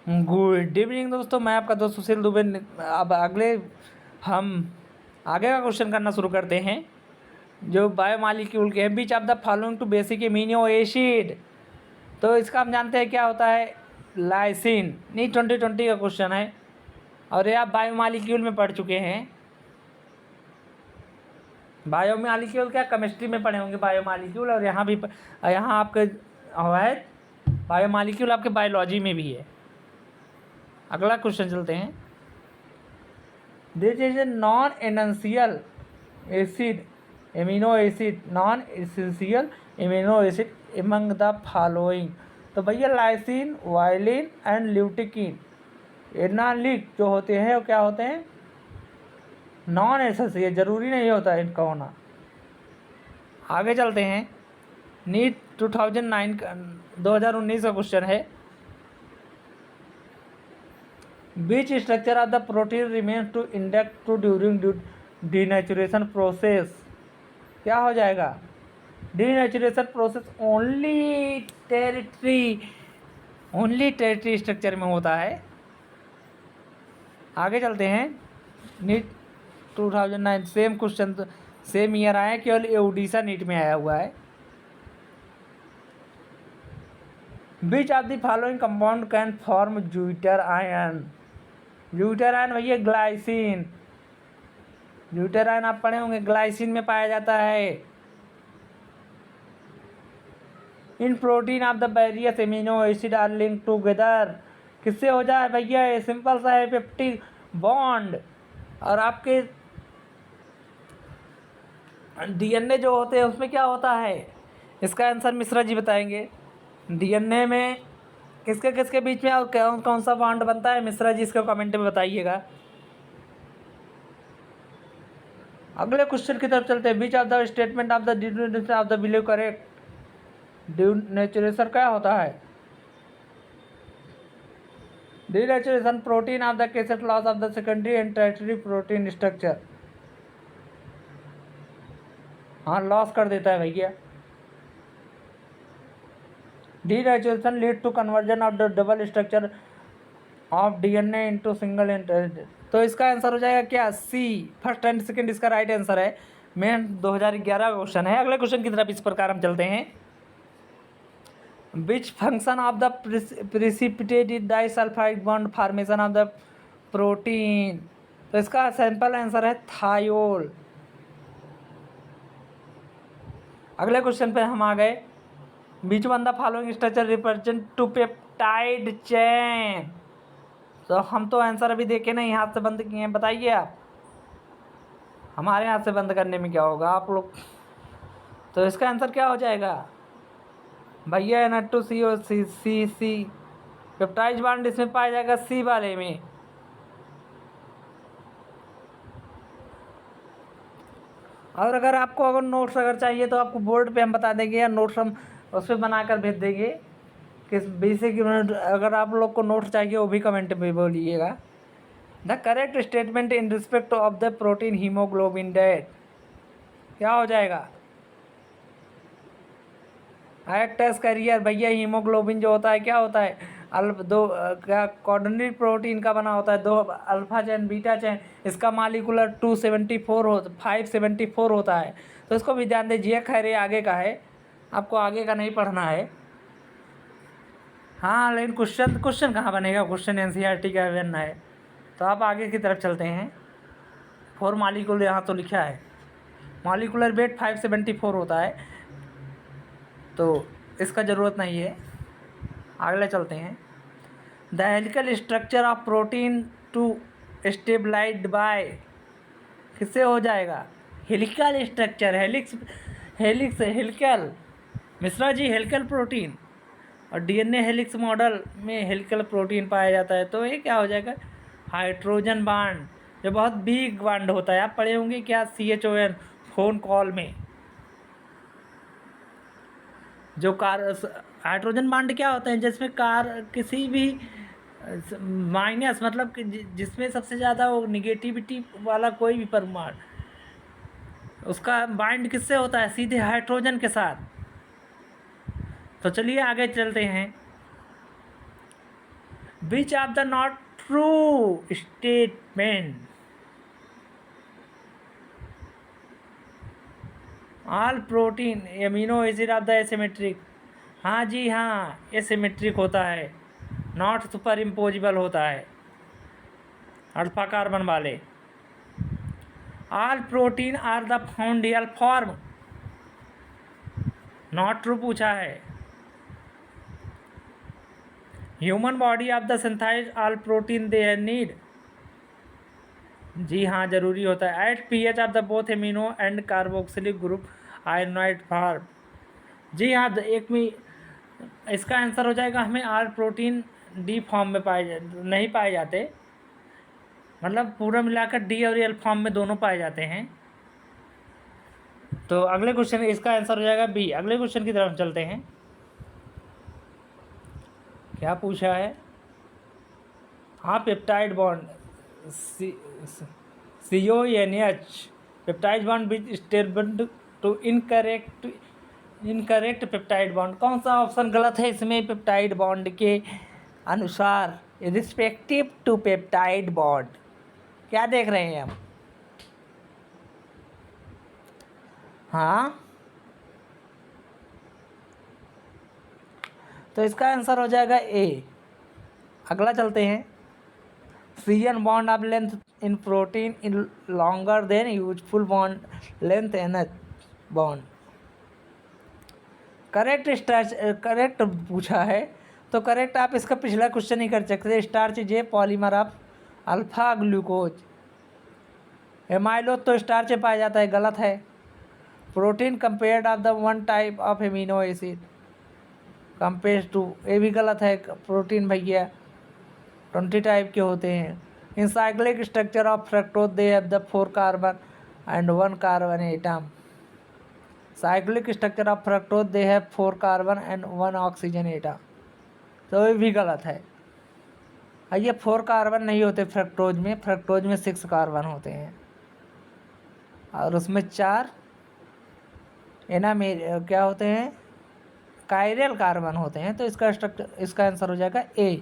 Good evening दोस्तों, मैं आपका दोस्त सुशील दुबे। अब हम आगे का क्वेश्चन करना शुरू करते हैं जो बायोमॉलिक्यूल के बीच of the following two basic amino acid. तो इसका हम जानते हैं क्या होता है, लाइसिन। नहीं, 2020 का क्वेश्चन है और ये आप बायोमॉलिक्यूल में पढ़ चुके हैं। बायोमॉलिक्यूल क्या केमिस्ट्री में पढ़े होंगे बायोमॉलिक्यूल, और यहाँ आपके है बायोमॉलिक्यूल, आपके बायोलॉजी में भी है। अगला क्वेश्चन चलते हैं। This is a non essential acid amino acid, non essential amino acid among the following. तो भैया लाइसिन, वायलिन एंड ल्यूटिकिन, एनालिक जो होते हैं वो क्या होते हैं, नॉन एसेंशियल, जरूरी नहीं होता है इनका होना। आगे चलते हैं। नीट 2019 का क्वेश्चन है। Which structure of the protein remains to intact to during denaturation process? क्या हो जाएगा, denaturation process only tertiary structure में होता है। आगे चलते हैं। NEET 2009 same question, same year आया, केवल ये उड़ीसा नीट में आया हुआ है। Which of the following compound can form zwitterion? Zwitterion भैया ग्लाइसिन। ज्यूटर आयन आप पढ़े होंगे, ग्लाइसिन में पाया जाता है। In protein of the various amino acid are link together. किससे हो जाए भैया, ये सिंपल सा है, पेप्टिक बॉन्ड। और आपके डीएनए जो होते हैं उसमें क्या होता है, इसका आंसर मिश्रा जी बताएंगे। डीएनए में किसके किसके बीच में और कौन कौन सा बॉन्ड बनता है, मिश्रा जी इसको कमेंट में बताइएगा। अगले क्वेश्चन की तरफ चलते हैं। Which of the statement of the denaturation of the believe correct. Denaturation क्या होता है, denaturation protein of the causes loss of the secondary and tertiary protein structure. हाँ, लॉस कर देता है भैया। Denaturation lead to conversion of the double structure of DNA into single end। तो इसका आंसर हो जाएगा क्या, सी, फर्स्ट एंड सेकंड इसका राइट आंसर है। मेन 2011 का क्वेश्चन है। अगले क्वेश्चन की तरफ इस प्रकार हम चलते हैं। Which function of the precipitated disulphide bond formation of the protein. तो इसका सिंपल आंसर है थायोल। अगले क्वेश्चन पे हम आ गए। Which one the following structure represent two peptide chain. तो हम तो आंसर अभी देखे नहीं, हाथ से बंद किए हैं, बताइए आप। हमारे हाथ से बंद करने में क्या होगा आप लोग। तो इसका आंसर क्या हो जाएगा भैया, N2CO सी पेप्टाइड बॉन्ड इसमें पाया जाएगा सी वाले में। और अगर आपको अगर नोट्स अगर चाहिए तो आपको बोर्ड पे हम बता देंगे, या नोट्स हम उस पर बनाकर भेज देंगे। किस बेसिक अगर आप लोग को नोट्स चाहिए वो भी कमेंट में बोलिएगा। The correct statement in respect of the protein haemoglobin that क्या हो जाएगा, एक्ट एज कैरियर। भैया हीमोग्लोबिन जो होता है क्या होता है, क्या कोऑर्डिनेट प्रोटीन का बना होता है, 2 अल्फा चेन बीटा चेन। इसका मालिकुलर 574 होता है। तो इसको भी ध्यान दीजिए। खैर ये आगे का है, आपको आगे का नहीं पढ़ना है। हाँ, लेकिन क्वेश्चन कहाँ बनेगा, क्वेश्चन एनसीईआरटी का बनना है। तो आप आगे की तरफ चलते हैं। 4 मालिकुलर यहाँ तो लिखा है, मालिकुलर वेट 574 होता है, तो इसका ज़रूरत नहीं है। अगले चलते हैं। The helical structure of protein to stabilized by, किससे हो जाएगा, helical structure, helical Mishra ji, helical protein. और डीएनए हेलिक्स मॉडल में हेलिकल प्रोटीन पाया जाता है। तो ये क्या हो जाएगा, हाइड्रोजन बांड, जो बहुत बिग बांड होता है। आप पढ़े होंगे क्या, CHON, फोन कॉल में जो हाइड्रोजन बांड क्या होता है, जिसमें किसी भी माइनस मतलब कि जिसमें सबसे ज़्यादा वो निगेटिविटी वाला कोई भी परमाणु, उसका बाइंड किससे होता है, सीधे हाइड्रोजन के साथ। तो चलिए आगे चलते हैं। Which of the not true statement? All protein amino acid of the asymmetric. हाँ जी हाँ, एसिमेट्रिक होता है, नॉट सुपर इम्पोजिबल होता है अल्फा कार्बन वाले। All protein are the found in L form, not true पूछा है। Human body of the synthesise all protein they need. जी हाँ, जरूरी होता है। At pH of the both amino and carboxylic group ionised form. जी हाँ, इसका आंसर हो जाएगा, हमें आर प्रोटीन डी फॉर्म में नहीं पाए जाते, मतलब पूरा मिलाकर डी और एल फॉर्म में दोनों पाए जाते हैं। तो अगले क्वेश्चन, इसका आंसर हो जाएगा बी। अगले क्वेश्चन की तरफ चलते हैं। क्या पूछा है? हाँ, peptide bond CONH, peptide bond which stable to incorrect peptide bond. कौन सा ऑप्शन गलत है इसमें? पेप्टाइड बॉन्ड के अनुसार, रिस्पेक्टिव टू पेप्टाइड बॉन्ड। क्या देख रहे हैं हम? हाँ, तो इसका आंसर हो जाएगा ए। अगला चलते हैं। CN bond of length in protein in longer than useful bond length NH bond. Correct पूछा है, तो करेक्ट आप इसका पिछला क्वेश्चन ही कर सकते। स्टार्च जे polymer of alpha glucose. Amylose तो स्टार्च में पाया जाता है, गलत है। Protein compared of the one type of amino acid compare to, ये भी गलत है। प्रोटीन भैया 20 टाइप के होते हैं। इन cyclic structure of fructose they have the 4 carbon and 1 carbon atom. Cyclic structure of fructose they have 4 carbon and 1 oxygen atom, तो ये भी गलत है। ये 4 कार्बन नहीं होते फ्रक्टोज में, फ्रक्टोज में 6 कार्बन होते हैं और उसमें 4 क्या होते हैं, कायरल कार्बन होते हैं। तो इसका आंसर हो जाएगा ए,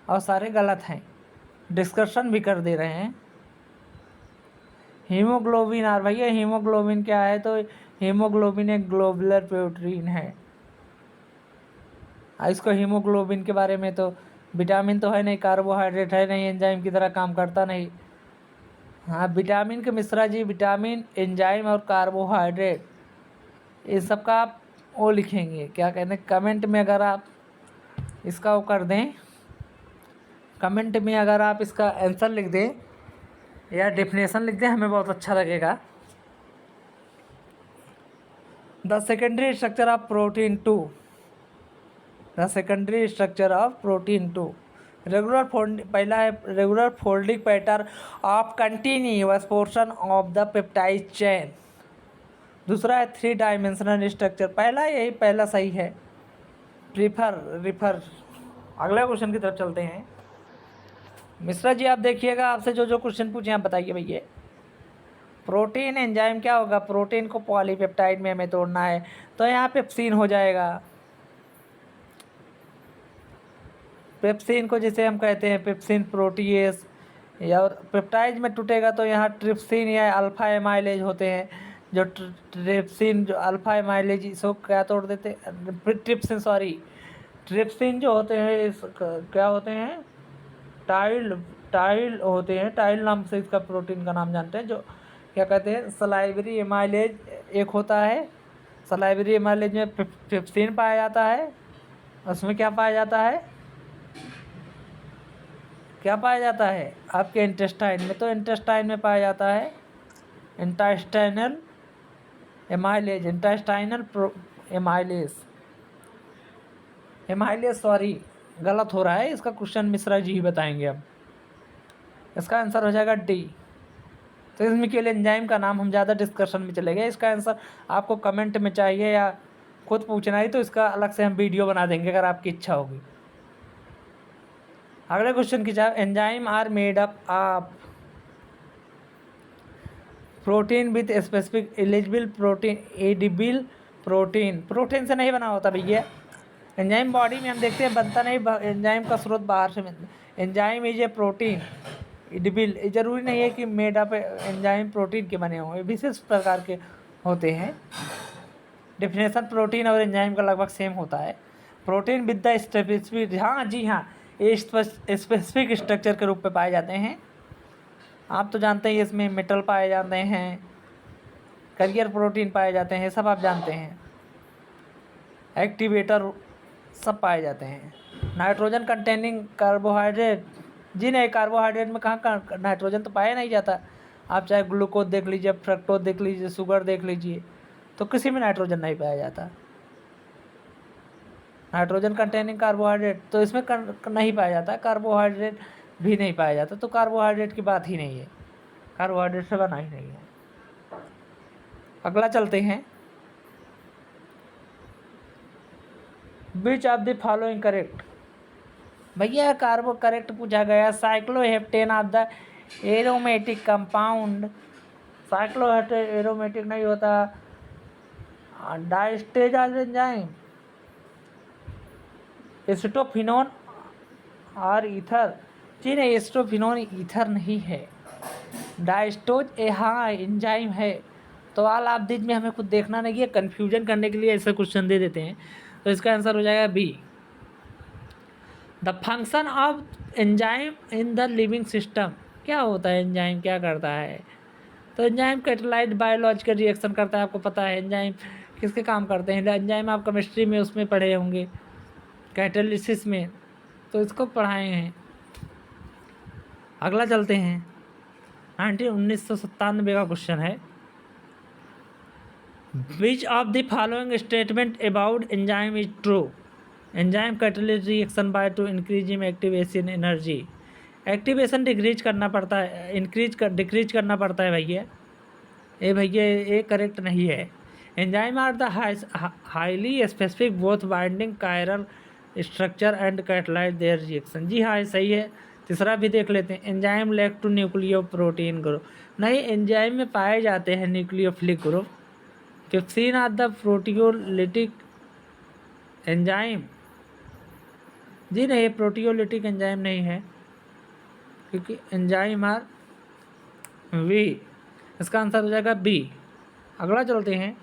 और सारे गलत हैं। डिस्कशन भी कर दे रहे हैं। हीमोग्लोबिन आर, भैया हीमोग्लोबिन क्या है? तो हीमोग्लोबिन एक ग्लोबुलर प्रोटीन है। इसको हीमोग्लोबिन के बारे में, तो विटामिन तो है नहीं, कार्बोहाइड्रेट है नहीं, एंजाइम की तरह काम करता नहीं। हाँ, विटामिन के मिश्रा जी, विटामिन, एंजाइम और कार्बोहाइड्रेट, इन सब का आप वो लिखेंगे, क्या कहते हैं, कमेंट में अगर आप इसका वो कर दें, कमेंट में अगर आप इसका आंसर लिख दें या डेफिनेशन लिख दें, हमें बहुत अच्छा लगेगा। The secondary structure of protein 2, the secondary structure of protein 2, regular पहला है regular folding pattern of continuous portion of the peptide chain. दूसरा है 3 डायमेंशनल स्ट्रक्चर। पहला सही है। रिफर। अगले क्वेश्चन की तरफ चलते हैं। मिश्रा जी आप देखिएगा, आपसे जो क्वेश्चन पूछे आप बताइए भैया। प्रोटीन एंजाइम क्या होगा? प्रोटीन को पॉलीपेप्टाइड में हमें तोड़ना है, तो यहाँ पेप्सिन हो जाएगा। पेप्सिन को जिसे हम कहते हैं पेप्सिन प्रोटीएस, या पेप्टाइड में टूटेगा तो यहाँ ट्रिप्सिन या अल्फा एमाइलेज होते हैं। जो ट्रिप्सिन, जो अल्फा एमाइलेज, इसको क्या तोड़ देते? ट्रिप्सिन जो होते हैं क्या होते हैं? टाइल होते हैं। टाइल नाम से इसका प्रोटीन का नाम जानते हैं। जो क्या कहते हैं, सलाइवरी एमाइलेज एक होता है। सलाइवरी एमाइलेज में ट्रिप्सिन पाया जाता है। उसमें क्या पाया जाता है? क्या पाया जाता है आपके इंटेस्टाइन में? तो इंटेस्टाइन में पाया जाता है इंटेस्टाइनल एमाइलेज, एमाइलेज सॉरी, गलत हो रहा है। इसका क्वेश्चन मिश्रा जी ही बताएंगे। अब इसका आंसर हो जाएगा डी। तो इसमें केवल एंजाइम का नाम, हम ज़्यादा डिस्कशन में चले गए। इसका आंसर आपको कमेंट में चाहिए या खुद पूछना ही, तो इसका अलग से हम वीडियो बना देंगे अगर आपकी इच्छा होगी। अगले क्वेश्चन की जवाब, enzyme are made up of protein with specific eligible protein, edible protein. Protein से नहीं बना होता भैया, एंजाइम बॉडी में हम देखते हैं बनता नहीं, एंजाइम का स्रोत बाहर से मिलता है। एंजाइम इज ए प्रोटीन, ज़रूरी नहीं है कि मेड अप एंजाइम प्रोटीन के बने हों, विशेष प्रकार के होते हैं। डेफिनेशन प्रोटीन और एंजाइम का लगभग सेम होता है। प्रोटीन विद द स्पेसिफिक, हाँ जी हाँ, ये स्पेसिफिक स्ट्रक्चर के रूप में पाए जाते हैं। आप तो जानते हैं इसमें मेटल पाए जाते हैं, करियर प्रोटीन पाए जाते हैं, सब आप जानते हैं। एक्टिवेटर सब पाए जाते हैं। नाइट्रोजन कंटेनिंग कार्बोहाइड्रेट, जी नहीं, कार्बोहाइड्रेट में कहाँ नाइट्रोजन तो पाया नहीं जाता। आप चाहे ग्लूकोज देख लीजिए, फ्रक्टोज देख लीजिए, शुगर देख लीजिए, तो किसी में नाइट्रोजन नहीं पाया जाता। नाइट्रोजन कंटेनिंग कार्बोहाइड्रेट तो इसमें नहीं पाया जाता, कार्बोहाइड्रेट भी नहीं पाया जाता, तो कार्बोहाइड्रेट की बात ही नहीं है, कार्बोहाइड्रेट से बना ही नहीं है। अगला चलते हैं, which of the following correct. भैया कार्बो करेक्ट पूछा गया। Cycloheptane of the aromatic compound, cycloheptane aromatic नहीं होता, डाइस्टेज एंजाइम, एसिटोफिनोन और ईथर, जी नहीं, एसिटोफिनोन ईथर नहीं है, डाइस्टोज हाँ एंजाइम है। तो ऑल ऑफ दिस में हमें कुछ देखना नहीं है, कन्फ्यूजन करने के लिए ऐसा क्वेश्चन दे देते हैं। तो इसका आंसर हो जाएगा B. The function of enzyme in the living system, क्या होता है एंजाइम, क्या करता है। तो एंजाइम कैटालाइज्ड बायोलॉजिकल रिएक्शन करता है, आपको पता है एंजाइम किसके काम करते हैं। एंजाइम आप केमिस्ट्री में उसमें पढ़े होंगे, कैटालिसिस में, तो इसको पढ़ाए हैं। अगला चलते हैं, 1997 का क्वेश्चन है। विच of the following statement about enzyme is true. Enzyme catalyst reaction by two increase in activation energy, activation decrease करना पड़ता है, डिक्रीज करना पड़ता है भैया। ये करेक्ट नहीं है। Enzyme are the highly specific both binding chiral structure and catalyse their reaction, जी हाँ सही है। तीसरा भी देख लेते हैं, enzyme lack to nucleo protein group, नहीं, एंजाइम में पाए जाते हैं nucleophilic group. 15 are the proteolytic enzyme, जी नहीं, प्रोटियोलिटिक एंजाइम नहीं है, क्योंकि एंजाइम आर वी, इसका आंसर हो जाएगा बी। अगला चलते हैं,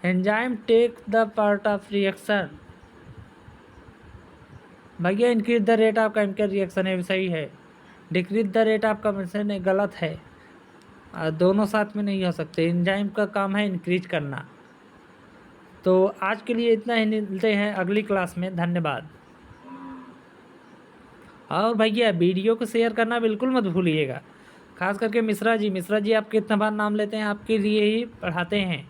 enzyme take the part of reaction, भैया increase the rate of chemical reaction है, सही है। Decrease the rate of combustion गलत है, दोनों साथ में नहीं हो सकते। एंजाइम का काम है इंक्रीज करना। तो आज के लिए इतना ही, मिलते हैं अगली क्लास में, धन्यवाद। और भैया वीडियो को शेयर करना बिल्कुल मत भूलिएगा, खास करके मिश्रा जी आप कितना बार नाम लेते हैं, आपके लिए ही पढ़ाते हैं।